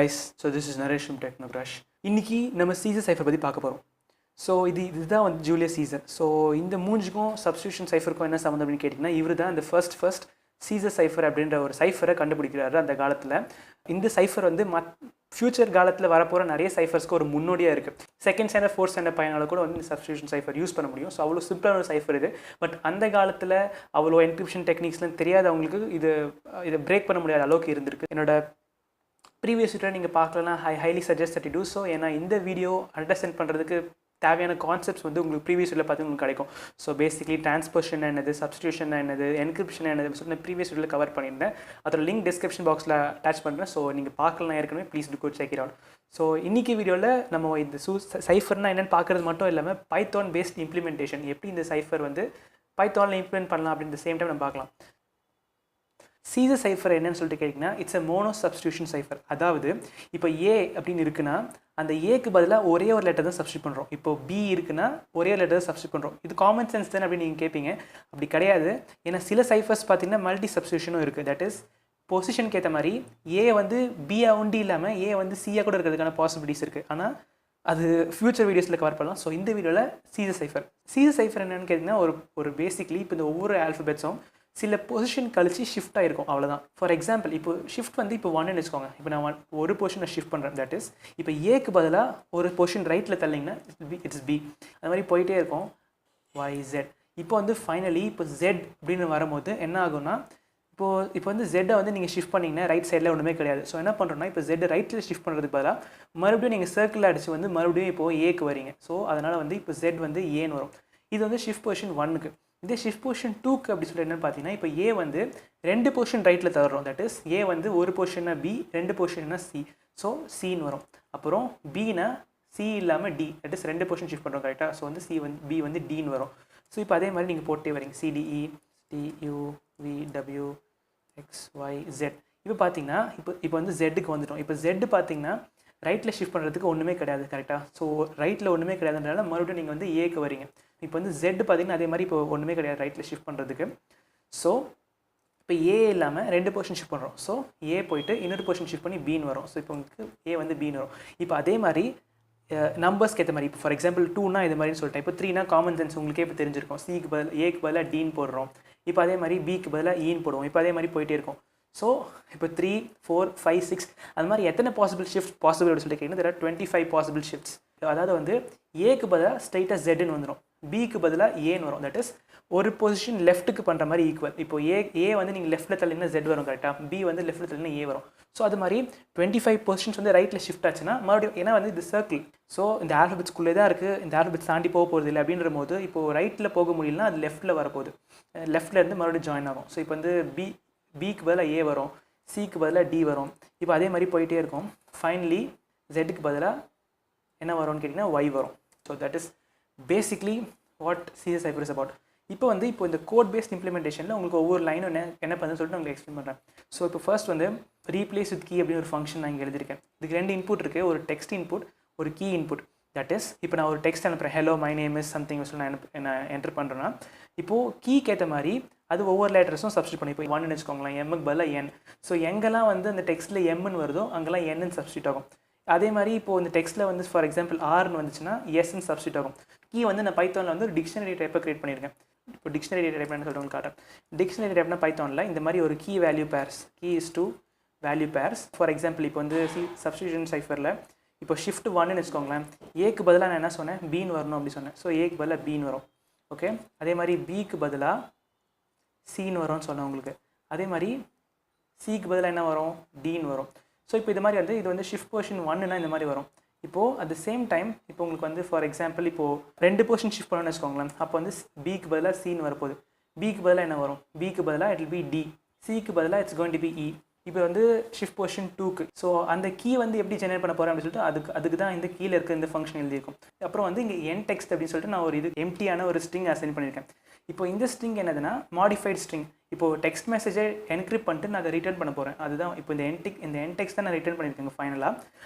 guys, so this is Naresh from TECHNO. இன்னைக்கு நம்ம Caesar cipher பற்றி பார்க்க போகிறோம். ஸோ இதுதான் வந்து ஜூலியஸ் சீசர். ஸோ இந்த மூஞ்சுக்கும் சப்ஸ்டியூஷன் சைஃபருக்கும் என்ன சம்மந்தம் அப்படின்னு கேட்டிங்கன்னா, இவர் தான் இந்த ஃபர்ஸ்ட் சீசர் சைஃபர் அப்படின்ற ஒரு சைஃபரை கண்டுபிடிக்கிறாரு அந்த காலத்தில். இந்த சைஃபர் வந்து ஃபியூச்சர் காலத்தில் வரப்போகிற நிறைய சைஃபர்ஸ்க்கு ஒரு முன்னோடியாக இருக்குது. செகண்ட் ஸ்டாண்டர்ட் ஃபோர்த் ஸ்டாண்டர்ட் பையனால கூட வந்து இந்த சப்ஸ்டியூஷன் சைஃபர் யூஸ் பண்ண முடியும். ஸோ அவ்வளோ சிம்பிளான ஒரு சைஃபர் இது. பட் அந்த காலத்தில் அவ்வளோ என்கிரிப்ஷன் டெக்னிக்ஸ்லாம் தெரியாதவங்களுக்கு இதை பிரேக் பண்ண முடியாத அளவுக்கு இருந்திருக்கு. என்னோட ப்ரீவியஸ் வீடியோ நீங்கள் பார்க்கலன்னா I highly suggest that you do so. ஏன்னா இந்த வீடியோ அண்டர்ஸ்டாண்ட் பண்ணுறதுக்கு தேவையான கான்செப்ட்ஸ் வந்து உங்களுக்கு ப்ரீவியஸ் வீடியோவில் பார்த்து உங்களுக்கு கிடைக்கும். ஸோ பேசிக்லி டிரான்ஸ்பர்ஷன் என்னது, சப்ஸ்டியூஷன் என்னது, என்கிரிப்ஷன் என்னது சொல்லி நான் ப்ரீவியஸ் வீடியோவில் கவர் பண்ணியிருந்தேன். அதோட லிங்க் டிஸ்கிரிப்ஷன் பாக்ஸில் அட்டாச் பண்ணுறேன். ஸோ நீங்கள் பார்க்கலாம் ஏற்கனவே, please do go check it out. So இன்றைக்கி வீடியோவில் நம்ம இந்த சைஃபர்னால் என்னென்னு பார்க்குறது மட்டும் இல்லாமல் பைத்தான் பேஸ்ட் இம்ப்ளிமெண்டேஷன் எப்படி இந்த சைஃபர் வந்து பைத்தானில் இம்ப்ளிமெண்ட் பண்ணலாம் அப்படின்ற சேம் டைம் நம்ம பார்க்கலாம். சீசர் சைஃபர் என்னன்னு சொல்லிட்டு கேட்டிங்கன்னா, it's a mono substitution cipher. அதாவது இப்போ ஏ அப்படின்னு இருக்குன்னா அந்த ஏக்கு பதிலாக ஒரே ஒரு லெட்டர் தான் சப்ஸ்டியூட் பண்ணுறோம். இப்போ பி இருக்குன்னா ஒரே ஒரு லெட்டர் தான் சப்ஸ்டியூட் பண்ணுறோம். இது காமன் சென்ஸ் தானே அப்படின்னு நீங்கள் கேட்பீங்க. அப்படி கிடையாது. ஏன்னா சில சைஃபர்ஸ் பார்த்தீங்கன்னா மல்டி சப்ஸ்டியூஷனும் இருக்குது. தட் இஸ் பொசிஷனுக்கு ஏற்ற மாதிரி ஏ வந்து பியா ஒண்டி இல்லாமல் ஏ வந்து சியாக கூட இருக்கிறதுக்கான பாசிபிலிட்டிஸ் இருக்குது. ஆனால் அது ஃபியூச்சர் வீடியோஸில் கவர் பண்ணலாம். ஸோ இந்த வீடியோவில் சீசர் சைஃபர் என்னென்னு கேட்டிங்கன்னா, ஒரு பேசிக்லி இப்போ இந்த ஒவ்வொரு ஆல்ஃபபெட்ஸும் சில பொசிஷன் கழிச்சு ஷிஃப்ட் ஆகிருக்கும், அவ்வளோதான். ஃபார் எக்ஸாம்பிள் இப்போ ஷிஃப்ட் வந்து இப்போ 1ன்னு வச்சுக்கோங்க. இப்போ நான் ஒரு பொசிஷனை ஷிஃப்ட் பண்ணுறேன். தட் இஸ் இப்போ ஏக்கு பதிலாக ஒரு பொசிஷன் ரைட்டில் தள்ளிங்கன்னா இட்ஸ் பி. அது மாதிரி போயிட்டே இருக்கும் YZ. இப்போ வந்து ஃபைனலி இப்போ Z அப்படின்னு வரும்போது என்ன ஆகும்னா, இப்போ வந்து ஜெட்டை வந்து நீங்கள் ஷிஃப்ட் பண்ணிங்கன்னா ரைட் சைடில் ஒன்றுமே கிடையாது. ஸோ என்ன பண்ணுறோன்னா, இப்போ ஜெட் ரைட்டில் ஷிஃப்ட் பண்ணுறதுக்கு பதிலாக மறுபடியும் நீங்கள் சர்க்கிள் அடித்து வந்து மறுபடியும் இப்போது ஏக்கு வரீங்க. ஸோ அதனால் வந்து இப்போ Z வந்து ஏன்னு வரும். இது வந்து ஷிஃப்ட் பொசிஷன் 1க்கு. இதே ஷிஃப்ட் பொசிஷன் 2க்கு அப்படி சொல்லிட்டு என்னென்னு பார்த்தீங்கன்னா, இப்போ ஏ வந்து 2 பொசிஷன் ரைட்டில் தர்றோம். தட் இஸ் ஏ வந்து ஒரு பொசிஷன்னா பி, 2 பொசிஷன்னா சி. ஸோ சின்னு வரும். அப்புறம் பினா சி இல்லாமல் D, that is 2 position shift பண்ணுறோம் கரெக்டாக. ஸோ வந்து சி வந்து பி வந்து டின்னு வரும். ஸோ இப்போ அதே மாதிரி நீங்கள் போட்டே வரீங்க CDE TUVW XYZ. இப்போ பார்த்தீங்கன்னா இப்போ வந்து ஜெட்டுக்கு வந்துட்டோம். இப்போ ஜெட்டு பார்த்தீங்கன்னா ரைட்டில் ஷிஃப்ட் பண்ணுறதுக்கு ஒன்றுமே கிடையாது கரெக்டாக. ஸோ ரைட்டில் ஒன்றுமே கிடையாதுன்றனால மறுபடியும் நீங்கள் வந்து ஏக்கு வரீங்க. இப்போ வந்து ஜெட் பார்த்தீங்கன்னா அதே மாதிரி இப்போ ஒன்றுமே கிடையாது ரைட்டில் ஷிஃப்ட் பண்ணுறதுக்கு. ஸோ இப்போ ஏ இல்லாமல் 2 பொசிஷன் ஷிஃப்ட் பண்ணுறோம். ஸோ ஏ போயிட்டு இன்னொரு பொசிஷன் ஷிஃப்ட் பண்ணி பின்னு வரும். ஸோ இப்போ உங்களுக்கு ஏ வந்து பின்னு வரும். இப்போ அதே மாதிரி நம்பர்ஸ்க்கு ஏற்ற மாதிரி இப்போ ஃபார் எக்ஸாம்பிள் 2னா இது மாதிரின்னு சொல்லிட்டேன். இப்போ 3னா காமன் சென்ஸ் உங்களுக்கே இப்போ தெரிஞ்சிருக்கும். சிக்கு பதில் ஏக்கு பதிலாக டின்னு போடுறோம். இப்போ அதே மாதிரி பிக்கு பதிலாக ஈன்னு போடுவோம். இப்போ அதே மாதிரி போயிட்டே இருக்கும். ஸோ இப்போ 3, 4, 5, 6 அது மாதிரி எத்தனை பாசிபிள் ஷிஃப்ட் அப்படின்னு சொல்லிட்டு கேட்டிங்கன்னா, there are 25 பாசிபிள் ஷிஃப்ட்ஸ். அதாவது வந்து ஏக்கு பதிலாக ஸ்ட்ரைட்டாக ஜெட்னு வந்துடும், பிக்கு பதிலாக ஏன்னு வரும். தட் இஸ் ஒரு பொசிஷன் லெஃப்ட்டுக்கு பண்ணுற மாதிரி ஈக்குவல். இப்போ ஏ வந்து நீங்கள் லெஃப்ட்டில் தள்ளினா ஜெட் வரும் கரெக்டாக, பி வந்து லெஃப்ட்டில் தள்ளினா ஏ வரும். ஸோ அது மாதிரி 25 பொசிஷன்ஸ் வந்து ரைட்டில் ஷிஃப்ட் ஆச்சுன்னா மறுபடியும் ஏன்னா வந்து இது சர்க்கிள். ஸோ இந்த ஆல்ஃபபெட்ஸ்குள்ளே தான் இருக்குது, இந்த ஆல்ஃபபெட்ஸ் தாண்டி போக போகிறது இல்லை அப்படின்ற போது இப்போது ரைட்டில் போக முடியலன்னா அது லெஃப்ட்டில் வரப்போகுது, லெஃப்ட்லேருந்து மறுபடியும் ஜாயின் ஆகும். ஸோ இப்போ வந்து பிக்கு பதிலாக ஏ வரும், சிக்கு பதிலாக டி வரும். இப்போ அதே மாதிரி போயிட்டே இருக்கும். ஃபைனலி ஜெட்டுக்கு பதிலாக என்ன வரும்னு கேட்டிங்கன்னா Y வரும். So that is basically what Caesar cipher is about. இப்போ இந்த கோட் பேஸ்ட் இம்ப்ளிமெண்டேஷனில் உங்களுக்கு ஒவ்வொரு லைனும் என்ன பண்ணுன்னு சொல்லிட்டு உங்களுக்கு எக்ஸ்பிளைன் பண்ணுறேன். ஸோ இப்போ ஃபர்ஸ்ட் வந்து ரீப்ளேஸ் வித் கீ அப்படின்னு ஒரு ஃபங்க்ஷன் நான் இங்கே எழுதியிருக்கேன். இதுக்கு 2 இன்புட் இருக்குது, ஒரு டெக்ஸ்ட் இன்புட், ஒரு கீ இன்புட். தட் இஸ் இப்போ நான் ஒரு டெக்ஸ்ட் அனுப்புகிறேன், hello my name is something சொல்லி நான் என்டர் பண்ணுறேன்னா இப்போது கீக்கு ஏற்ற மாதிரி அது ஒவ்வொரு லெட்டர்ஸும் சப்ஸ்டியூட் பண்ணி. இப்போ 1ன்னு வச்சுக்கோங்களேன், எம்முக்கு பதிலாக என். ஸோ எங்கெல்லாம் வந்து அந்த டெக்ஸ்ட்டில் எம்முன்னு வருதோ அங்கெல்லாம் என்னன்னு சப்ஸ்டியூட் ஆகும். அதே மாதிரி இப்போது இந்த டெக்ஸ்ட்டில் வந்து ஃபார் எக்ஸாம்பிள் ஆர்னு வந்துச்சுன்னா எஸ்ன்னு சப்ஸ்டியூட் ஆகும். கீ வந்து நான் பைத்தானில் வந்து ஒரு டிக்ஷனரி டைப்பை கிரியேட் பண்ணியிருக்கேன். இப்போ டிக்ஷனரி டைப்னு சொல்லிட்டு உங்களுக்கு காட்டுறேன். டிக்ஷனரி டைப்னா பைத்தானில் இந்த மாதிரி ஒரு key value pairs, key is to value pairs. For example இப்போ வந்து சப்ஸ்டியூஷன் சைஃபரில் இப்போ ஷிஃப்ட் 1ன்னு வச்சுக்கோங்களேன், ஏக்கு பதிலாக நான் என்ன சொன்னேன், பீன் வரணும் அப்படி சொன்னேன். ஸோ ஏக்கு பதிலாக பீன் வரும். ஓகே, அதே மாதிரி பிக்கு பதிலாக சின்னு வரும்னு சொன்னேன் உங்களுக்கு. அதே மாதிரி சிக்கு பதிலாக என்ன வரும், டின்னு வரும். ஸோ இப்போ இது மாதிரி இது வந்து ஷிஃப்ட் பொசிஷன் 1னா இந்த மாதிரி வரும். இப்போது அட் த சேம் டைம் இப்போ உங்களுக்கு வந்து ஃபார் எக்ஸாம்பிள் இப்போது 2 பொசிஷன் ஷிஃப்ட் பண்ணணும்னு வச்சுக்கோங்களேன். அப்போ வந்து பிக்கு பதிலாக சின்னு வரப்போகுது. பிக்கு பதிலாக என்ன வரும், பிக்கு பதிலாக இட் வில் பி டி, சிக்கு பதிலாக it's going to B E. இப்போ வந்து ஷிஃப்ட் பொசிஷன் 2க்கு. ஸோ அந்த கீ வந்து எப்படி ஜெனரேட் பண்ண போகிறேன் அப்படின்னு சொல்லிட்டு அதுக்கு தான் இந்த கீழே இருக்க இந்த ஃபங்க்ஷன் எழுதியிருக்கும். அப்புறம் வந்து இங்கே என் டெக்ஸ்ட் அப்படின்னு சொல்லிட்டு நான் ஒரு எம்டியான ஒரு ஸ்ட்ரிங் அசைன் பண்ணியிருக்கேன். இப்போ இந்த ஸ்ட்ரிங் என்னதுன்னா மாடிஃபைட் ஸ்ட்ரிங். இப்போது டெக்ஸ்ட் மெசேஜை என்கிரிப்ட் பண்ணிட்டு நான் அதை ரிட்டர்ன் பண்ண போகிறேன். அதுதான் இப்போ இந்த என் டெக்ஸ்ட் தான் நான் ரிட்டர்ன் பண்ணியிருக்கேங்க ஃபைனலாக.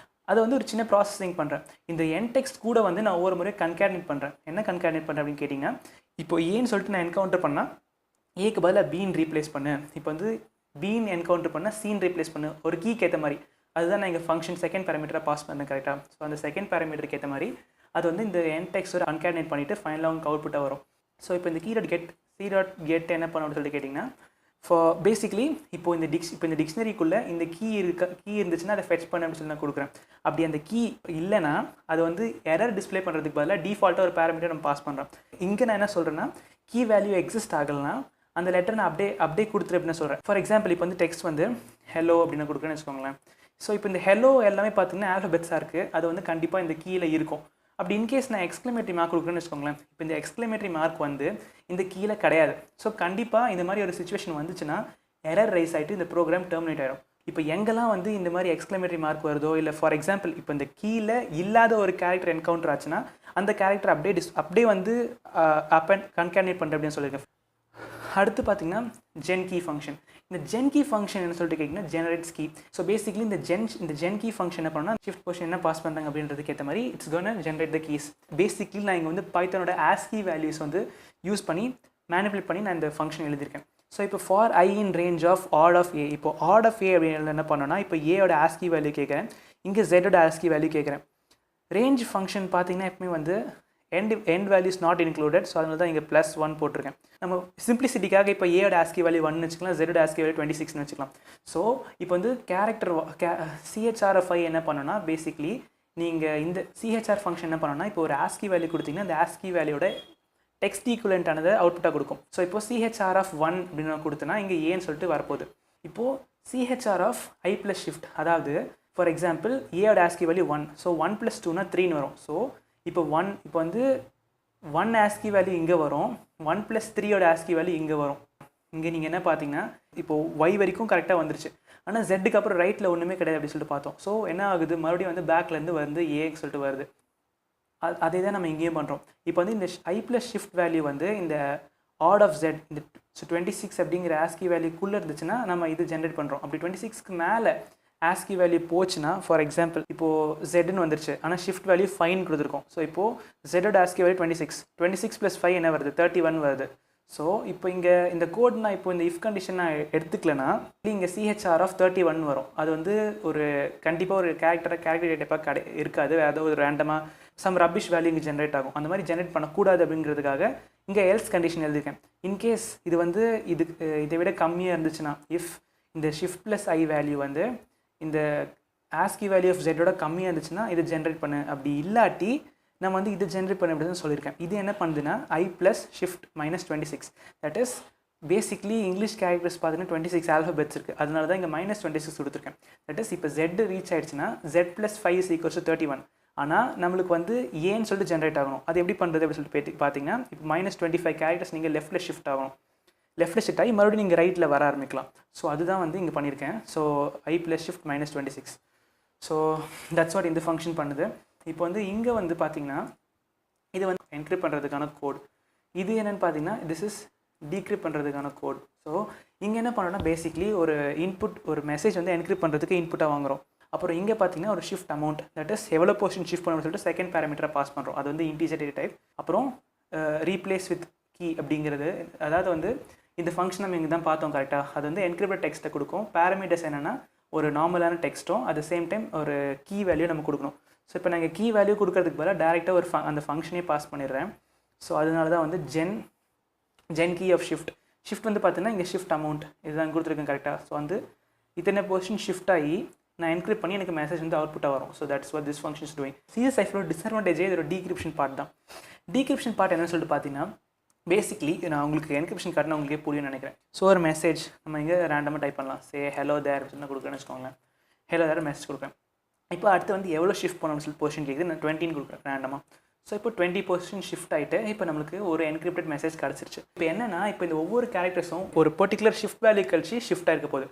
அதை வந்து ஒரு சின்ன ப்ராசஸிங் பண்ணுறேன். இந்த என் டெக்ஸ்ட் கூட வந்து நான் ஒவ்வொரு முறை கன்கேட்னேட் பண்ணுறேன். என்ன கன்கேட்னேட் பண்ணுறேன் அப்படின்னு கேட்டிங்கன்னா, இப்போ ஏன்னு சொல்லிட்டு நான் என்கவுண்டர் பண்ணால் ஏக்கு பதிலாக பீன் ரீப்ளேஸ் பண்ணு, இப்போ வந்து பீன் என்கவுண்டர் பண்ணால் சீன் ரீப்ளேஸ் பண்ணு, ஒரு கீக்கு ஏற்ற மாதிரி. அதுதான் நான் இங்கே ஃபங்க்ஷன் செகண்ட் பேராமீட்டராக பாஸ் பண்ணேன் கரெக்டாக. ஸோ அந்த செகண்ட் பேராமீட்டருக்கு ஏற்ற மாதிரி அது வந்து இந்த என் டெக்ஸ்ட் ஒரு அன்கேட்னேட் பண்ணிவிட்டு ஃபைனலாக உங்களுக்கு அவுட்புட்டாக வரும். ஸோ இப்போ இந்த கீ.கெட் என்ன பண்ணணும்னு சொல்லிட்டு கேட்டிங்கன்னா, ஃபார் பேசிக்லி இப்போ இந்த டிக்ஷனரிக்குள்ளே இந்த கீ இருந்துச்சுன்னா அதை ஃபெச் பண்ண அப்படின்னு சொல்லி நான் கொடுக்குறேன். அப்படி அந்த கீ இல்லைன்னா அது வந்து எரர் டிஸ்பிளே பண்ணுறதுக்கு பதிலாக டிஃபால்ட்டாக ஒரு பேராமீட்டர் நம்ம பாஸ் பண்ணுறோம். இங்கே நான் என்ன சொல்கிறேன்னா, கீ வேல்யூ எக்ஸிஸ்ட் ஆகலைன்னா அந்த லெட்டர் நான் அப்படியே கொடுத்துரு அப்படின்னு சொல்கிறேன். ஃபார் எக்ஸாம்பிள் இப்போ வந்து டெக்ஸ்ட் வந்து ஹெலோ அப்படின்னு கொடுக்குறேன்னு வச்சுக்கோங்களேன். ஸோ இப்போ இந்த ஹெலோ எல்லாமே பார்த்தீங்கன்னா ஆல்ஃபபெட்ஸாக இருக்குது, அது வந்து கண்டிப்பாக இந்த கீழே இருக்கும். அப்படி இன்கேஸ் நான் எக்ஸ்க்ளமேட்டரி மார்க் கொடுக்குறேன்னு வச்சுக்கோங்களேன். இப்போ இந்த எக்ஸ்க்ளமேட்டரி மார்க் வந்து இந்த கீழே கிடையாது. ஸோ கண்டிப்பாக இந்த மாதிரி ஒரு சுச்சுவேஷன் வந்துச்சுன்னா எரர் ரைஸ் ஆகிட்டு இந்த ப்ரோக்ராம் டெர்மினேட் ஆகிடும். இப்போ எங்கெல்லாம் வந்து இந்த மாதிரி எக்ஸ்க்ளமேட்டரி மார்க் வருதோ, இல்லை ஃபார் எக்ஸாம்பிள் இப்போ இந்த கீழே இல்லாத ஒரு கேரக்டர் என்கவுண்டர் ஆச்சுன்னா அந்த கேரக்டர் அப்படியே வந்து கன்கேட்னேட் பண்ணுறேன் அப்படின்னு சொல்லியிருக்கேன். அடுத்து பார்த்தீங்கன்னா ஜென் கீ ஃபங்க்ஷன். இந்த ஜென் கீ ஃபங்க்ஷன் என்ன சொல்லிட்டு கேட்டிங்கன்னா ஜெனரேட்ஸ் கீ. ஸோ பேசிக்லி இந்த ஜென் கீ ஃபங்க்ஷன் என்ன பண்ணால் ஷிஃப்ட் பொசிஷன் என்ன பாஸ் பண்ணுறாங்க அப்படின்றதுக்கு ஏற்ற மாதிரி it's gonna generate the keys. Basically நான் இங்கே வந்து பைத்தானோட ஆஸ்கி வேல்யூஸ் வந்து யூஸ் பண்ணி மேனிபுலேட் பண்ணி நான் இந்த ஃபங்க்ஷன் எழுதியிருக்கேன். ஸோ இப்போ for I in range of ord of a, இப்போ ஆட் ஆஃப் ஏ அப்படின்னு என்ன பண்ணோன்னா இப்போ ஏயோட ஆஸ்கி வேல்யூ கேட்குறேன், இங்கே ஜெட்டோட ஆஸ்கி வேல்யூ கேட்குறேன். ரேஞ்ச் ஃபங்க்ஷன் பார்த்தீங்கன்னா எப்பவுமே வந்து end value is not included. So அதனால தான் இங்கே +1 போட்டிருக்கேன். நம்ம சிம்பிளிசிட்டிக்காக இப்போ ஏயோட ஆஸ்கி வேல்யூ 1 வச்சுக்கலாம், ஜெட்டோட ஆஸ்கி வேல்யூ 26 வச்சுக்கலாம். ஸோ இப்போ வந்து கேரக்டர் CHR என்ன பண்ணோன்னா பேசிக்லி நீங்கள் இந்த CHR ஃபங்க்ஷன் என்ன பண்ணோன்னா இப்போ ஒரு ஆஸ்கி வேல்யூ கொடுத்தீங்கன்னா அந்த ஆஸ்கி வேல்யூட டெக்ஸ்ட் ஈக்குவலண்டானதை அவுட்புட்டாக கொடுக்கும். ஸோ இப்போ CHR அப்படின்னு நான் கொடுத்தேன்னா இங்கே ஏன்னு சொல்லிட்டு வரப்போகுது. இப்போது CHR I + ஷிஃப்ட், அதாவது ஃபார் எக்ஸாம்பிள் ஏயோட ஆஸ்கி வேல்யூ 1, ஸோ 1 + 2னா 3ன்னு வரும். ஸோ இப்போ வந்து 1 ஆஸ்கி வேல்யூ இங்கே வரும், 1 + 3யோட ஆஸ்கி வேல்யூ இங்கே வரும். இங்கே நீங்கள் என்ன பார்த்தீங்கன்னா இப்போது Y வரைக்கும் கரெக்டாக வந்துருச்சு, ஆனால் ஜெட்டுக்கு அப்புறம் ரைட்டில் ஒன்றுமே கிடையாது அப்படின்னு சொல்லிட்டு பார்த்தோம். ஸோ என்ன ஆகுது, மறுபடியும் வந்து பேக்லேருந்து வந்து ஏன்னு சொல்லிட்டு வருது. அதே தான் நம்ம இங்கேயும் பண்ணுறோம். இப்போ வந்து இந்த I + ஷிஃப்ட் வேல்யூ வந்து இந்த ஆட் ஆஃப் Z இந்த 26 அப்படிங்கிற ஆஸ்கி வேல்யூக்குள்ளே இருந்துச்சுன்னா நம்ம இது ஜென்ரேட் பண்ணுறோம். அப்படி 26க்கு மேலே ஆஸ்கி வேல்யூ போச்சுன்னா ஃபார் எக்ஸாம்பிள் இப்போது ஜெட்னு வந்துருச்சு, ஆனால் ஷிஃப்ட் வேல்யூ 5 கொடுத்துருக்கோம். ஸோ இப்போது ஜெட்டோட ஆஸ்கி வேல்யூ 26 + 5 என்ன வருது, 31 வருது. ஸோ இப்போ இங்கே இந்த கோட் நான் இப்போ இந்த இஃப் கண்டிஷன் நான் எடுத்துக்கலன்னா இங்கே CHR 31 வரும். அது வந்து ஒரு கண்டிப்பாக ஒரு கேரக்டர் டைப்பாக இருக்காது, ஏதாவது ஒரு ரேண்டமாக சம் ரப்பிஷ் வேல்யூ இங்கே ஜென்ரேட் ஆகும். அந்த மாதிரி ஜென்ரேட் பண்ணக்கூடாது அப்படிங்கிறதுக்காக இங்கே எல்ஸ் கண்டிஷன் எழுதியிருக்கேன். இன்கேஸ் இது வந்து இதை விட கம்மியாக இருந்துச்சுன்னா, இஃப் இந்த ஷிஃப்ட் + I வேல்யூ வந்து இந்த ஆஸ்கி வேல்யூ ஆஃப் ஜெட்டோட கம்மியாக இருந்துச்சுன்னா இது ஜென்ரேட் பண்ணு, அப்படி இல்லாட்டி நம்ம வந்து இது ஜென்ரேட் பண்ண அப்படின்னு சொல்லியிருக்கேன். இது என்ன பண்ணுதுன்னா I + shift -26, that is basically English characters பார்த்தீங்கன்னா 26 ஆல்ஃபபெட்ஸ் இருக்குது, அதனால தான் இங்கே -26 கொடுத்துருக்கேன். தட் இஸ் இப்போ Z ரீச் ஆகிடுச்சுன்னா Z + 5 = 31, ஆனால் நம்மளுக்கு வந்து ஏன்னு சொல்லிட்டு ஜென்ரேட் ஆகணும். அது எப்படி பண்ணுறது அப்படின்னு சொல்லிட்டு பார்த்தீங்கன்னா இப்போ -25 கேரக்டர்ஸ் நீங்கள் லெஃப்ட்டில் ஷிஃப்ட் ஆகணும், லெஃப்ட்டில் ஷிஃப்ட் ஆகி மறுபடியும் நீங்கள் ரைட்டில் வர ஆரம்பிக்கலாம். ஸோ அதுதான் வந்து இங்கே பண்ணியிருக்கேன். So I + shift -26. So that's what இந்த ஃபங்க்ஷன் பண்ணுது. இப்போ வந்து இங்கே வந்து பார்த்தீங்கன்னா இது வந்து என்க்ரிப்ட் பண்ணுறதுக்கான கோட். இது என்னென்னு பார்த்தீங்கன்னா திஸ் இஸ் டீக்ரிப்ட் பண்ணுறதுக்கான கோட். ஸோ இங்கே என்ன பண்ணோன்னா பேசிக்லி ஒரு இன்புட், ஒரு மெசேஜ் வந்து என்க்ரிப்ட் பண்ணுறதுக்கு இன்புட்டாக வாங்குகிறோம். அப்புறம் இங்கே பார்த்தீங்கன்னா ஒரு ஷிஃப்ட் அமௌண்ட், தட் இஸ் எவ்வளோ போர்ஷன் ஷிஃப்ட் பண்ணணும்னு சொல்லிட்டு செகண்ட் பேராமீட்டரை பாஸ் பண்ணுறோம். அது வந்து இன்டிஜர் டேட்டா டைப். அப்புறம் ரீப்ளேஸ் வித் கீ அப்படிங்கிறது, அதாவது வந்து இந்த ஃபங்க்ஷன் நம்ம இங்கே தான் பார்த்தோம் கரெக்டாக. அது வந்து என்கிரிப்டட் டெக்ஸ்ட்டை கொடுக்கும். பேராமீட்டர்ஸ் என்னென்னா ஒரு நார்மலான டெக்ஸ்ட்டும் அட் த சேம் டைம் ஒரு கீ வேல்யூ நம்ம கொடுக்கணும். ஸோ இப்போ நாங்கள் கீ வேல்யூ கொடுக்கறதுக்கு பதிலாக டேரெக்டாக ஒரு அந்த ஃபங்க்ஷனே பாஸ் பண்ணிடுறேன். ஸோ அதனால தான் வந்து ஜென் கீ ஆஃப் ஷிஃப்ட் வந்து பார்த்தீங்கன்னா இங்கே ஷிஃப்ட் அமௌண்ட் இதுதான் கொடுத்துருக்கேன் கரெக்டாக. ஸோ வந்து இத்தனை பொசிஷன் ஷிஃப்ட் ஆகி நான் என்கிரிப்ட் பண்ணி எனக்கு மெசேஜ் வந்து அவுட்புட்டாக வரும். So that's what this function is doing. CS சைஃபரோட டிஸ்அட்வான்டேஜே இதோட டீக்ரிப்ஷன் பார்ட் தான். டீக்ரிப்ஷன் பார்ட் என்னன்னு சொல்லிட்டு பார்த்தீங்கன்னா பேசிக்லி நான் உங்களுக்கு என்கிரிப்ஷன் காட்டினா உங்களுக்கே புரியும்னு நினைக்கிறேன். ஸோ ஒரு மெசேஜ் நம்ம இங்கே ரேண்டமாக டைப் பண்ணலாம். ஹலோ தேர் அப்படின்னு கொடுக்குறேன்னு வச்சுக்கோங்களேன். ஹலோ தேர் மெசேஜ் கொடுக்குறேன். இப்போ அடுத்து வந்து எவ்வளோ ஷிஃப்ட் பண்ணணும்னு சொல்லி பொசிஷன் கேட்குது, நான் 20 கொடுக்குறேன் ரேண்டமாக. ஸோ இப்போ 20 பொசிஷன் ஷிஃப்ட் ஆகிட்டு இப்போ நம்மளுக்கு ஒரு என்கிரிப்டட் மெசேஜ் கிடச்சிருச்சு. இப்போ என்னன்னா இப்போ இந்த ஒவ்வொரு கேரக்டர்ஸும் ஒரு பர்டிகுலர் ஷிஃப்ட் வேல்யூ கழிச்சு ஷிஃப்ட் ஆகிருக்க போகுது.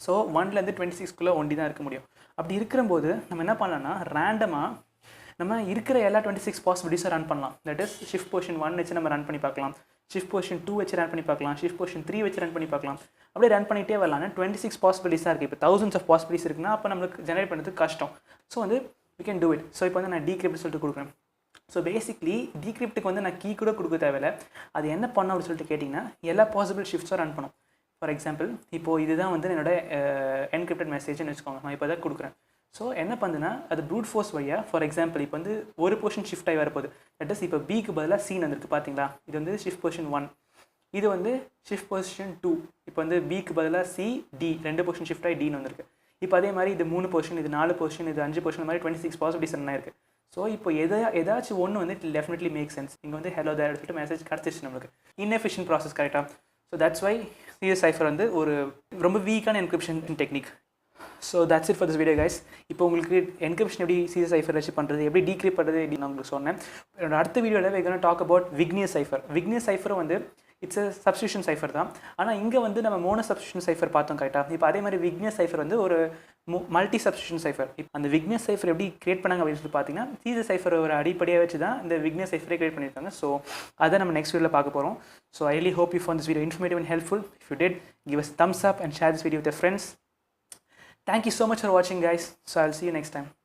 ஸோ 1லேருந்து 26க்குள்ளே ஒண்டி தான் இருக்க முடியும். அப்படி இருக்கிறபோது நம்ம என்ன பண்ணலாம்னா ரேண்டமாக நம்ம இருக்கிற எல்லா 26 பாசிபிலிட்டிஸை ரன் பண்ணலாம். தட் இஸ் ஷிஃப்ட் பொசிஷன் 1 வச்சு நம்ம ரன் பண்ணி பார்க்கலாம், ஷிஃப்ட் பொசிஷன் 2 வச்சு ரன் பண்ணி பார்க்கலாம், ஷிஃப்ட் பொசிஷன் 3 வச்சு ரன் பண்ணி பார்க்கலாம். அப்படியே ரன் பண்ணிகிட்டே வரலாம். 26 பாசிபிலிட்டிஸாக இருக்குது. இப்போ thousands ஆஃப் பாசிபிலிட்டிஸ் இருக்குன்னா அப்போ நம்மளுக்கு ஜெனரேட் பண்ணுறதுக்கு கஷ்டம். ஸோ வந்து we can do it. So இப்போ வந்து நான் டீக்ரிப்ட் சொல்லிட்டு கொடுக்குறேன். ஸோ பேசிக்லி டீக்ரிப்ட்டுக்கு வந்து நான் கீ கூட கொடுக்க தேவையில்லை. அது என்ன பண்ணோம் அப்படின்னு சொல்லிட்டு கேட்டிங்கன்னா எல்லா பாசிபிள் ஷிஃப்ட்ஸும் ரன் பண்ணும். ஃபார் எக்ஸாம்பிள் இப்போது இதுதான் வந்து என்னோட என்கிரிப்டட் மெசேஜ்னு வச்சுக்கோங்க. நான் இப்போ தான் கொடுக்குறேன். ஸோ என்ன பண்ணுன்னா அது ப்ரூட் ஃபோர்ஸ் வழியாக ஃபார் எக்ஸாம்பிள் இப்போ வந்து ஒரு பொசிஷன் ஷிஃப்ட் ஆகி வரப்போகுது. தட் இஸ் இப்போ பிக்கு பதிலாக சீன் வந்திருக்கு பார்த்தீங்களா. இது வந்து ஷிஃப்ட் பொசிஷன் 1, இது வந்து ஷிஃப்ட் பொசிஷன் 2. இப்போ வந்து பிக்கு பதிலாக சி டி 2 பொசிஷன் ஷிஃப்ட் ஆகி டின்னு வந்திருக்கு. இப்போ அதே மாதிரி இது 3 பொசிஷன், இது 4 பொசிஷன், இது 5 பொசிஷன், மாதிரி 26 பாசிபிலிட்டிஸ் என்ன இருக்குது. ஸோ இப்போ ஏதாச்சும் ஒன்று வந்து இட் டெஃபினெட்லி மேக் சென்ஸ். இங்கே வந்து ஹலோ தேர் சொல்லிட்டு மெசேஜ் கிடச்சிருச்சு நம்மளுக்கு. இன்எஃபிஷியன்ட் ப்ராசஸ் கரெக்டாக. So that's why CS cipher வந்து ஒரு ரொம்ப வீக்கான encryption technique. So that's it for this video guys. இப்போ உங்களுக்கு என்கிரிப்ஷன் எப்படி சிஎஸ் சைஃபர் வச்சு பண்ணுறது, எப்படி டீக்ரிப்ட் பண்ணுறது அப்படின்னு நான் உங்களுக்கு சொன்னேன். என்னோட அடுத்த வீடியோவில் we're going to talk about விக்னியஸ் சைஃபர். விக்னியஸ் சைஃபரும் வந்து இட்ஸ் சப்ஸ்டியூஷன் சைஃபர் தான். ஆனால் இங்கே வந்து நம்ம மோனோ சப்ஸ்டியூஷன் சைஃபர் பார்த்தோம் கரெக்டாக. இப்போ அதே மாதிரி விக்னியஸ் சைஃபர் வந்து ஒரு மல்டி சப்ஸ்டியூஷன் சைஃபர். இப்போ அந்த விக்னியஸ் சைஃபர் எப்படி கிரியேட் பண்ணாங்க அப்படின்னு சொல்லி பார்த்தீங்கன்னா சிஎஸ் சைஃபர் ஒரு அடிப்படையாக வச்சு தான் இந்த விக்னியஸ் சைஃபரே கிரியேட் பண்ணியிருக்காங்க. ஸோ அதை நம்ம நெக்ஸ்ட் வீடியோவில் பார்க்க போகிறோம். So I really hope you found this video informative and helpful. If you did, give us a thumbs up and share this video with your friends. Thank you so much for watching guys. So I'll see you next time.